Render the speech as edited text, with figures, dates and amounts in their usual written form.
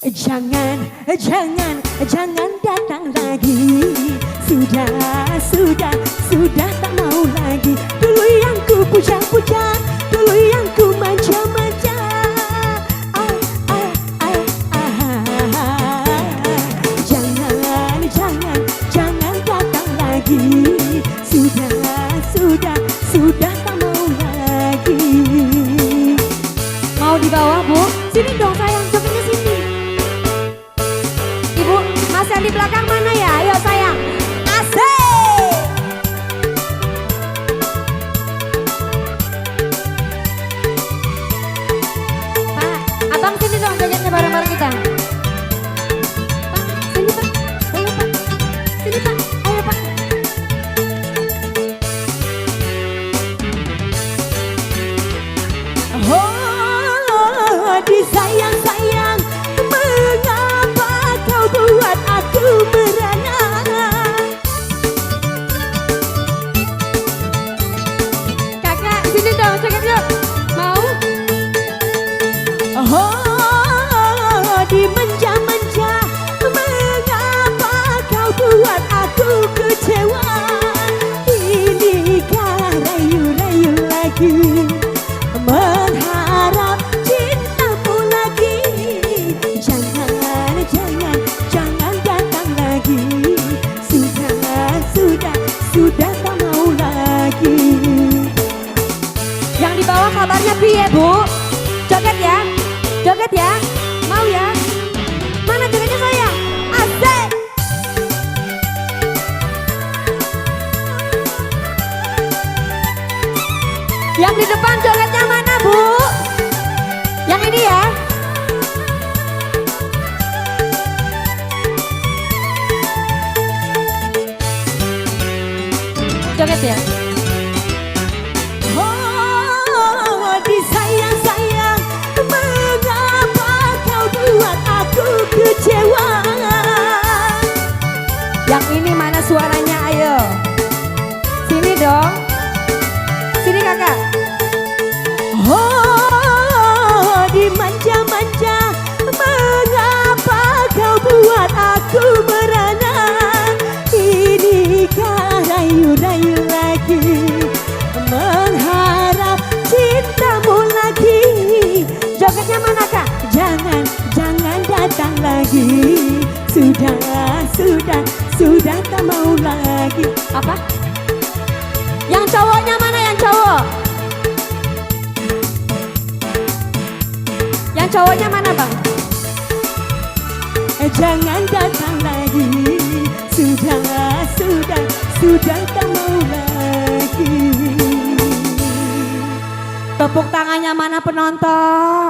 Jangan, jangan, jangan datang lagi. Sudah tak mau lagi. Dulu yang ku puja-puja, dulu yang ku manja-manja. Jangan, jangan, jangan datang lagi. Sudah tak mau lagi. Mau di bawah, Bu? Sini dong sayang, jogetnya sini. Ibu, Mas yang di belakang mana ya? Ayo sayang. Asik. Pak, abang sini dong jogetnya bareng-bareng kita. Pak, sini Pak. Ayo Pak. Sini Pak. Ayo Pak. Oh, disayang-sayang, mengapa kau buat aku merana? Kakak, sini dong, cakap yuk. Mau? Oh, dimanja-manja, mengapa kau buat aku kecewa? Inikah rayu-rayu lagi, mengharap cintamu lagi. Jangan, jangan, jangan datang lagi. Sudah tak mau lagi. Yang di bawah kabarnya piye, Bu? Joget ya? Joget ya? Mau ya? Mana jogetnya sayang? Asik! Yang di depan jogetnya mana, Bu? Yang ini ya? Joget ya? Oh, disayang-sayang, mengapa kau buat aku kecewa? Yang ini mana suaranya, ayo? Sini dong. Sini kakak. Oh, dimanja-manja, mengapa kau buat aku merana? Inikah rayu-rayu lagi, mengharap cintamu lagi. Jogetnya mana kak? Jangan, jangan datang lagi. Sudah tak mau lagi. Apa? Yang cowoknya mana, yang cowok? Yang cowoknya mana bang? Jangan datang lagi. Sudah tak mau lagi. Tepuk tangannya mana penonton?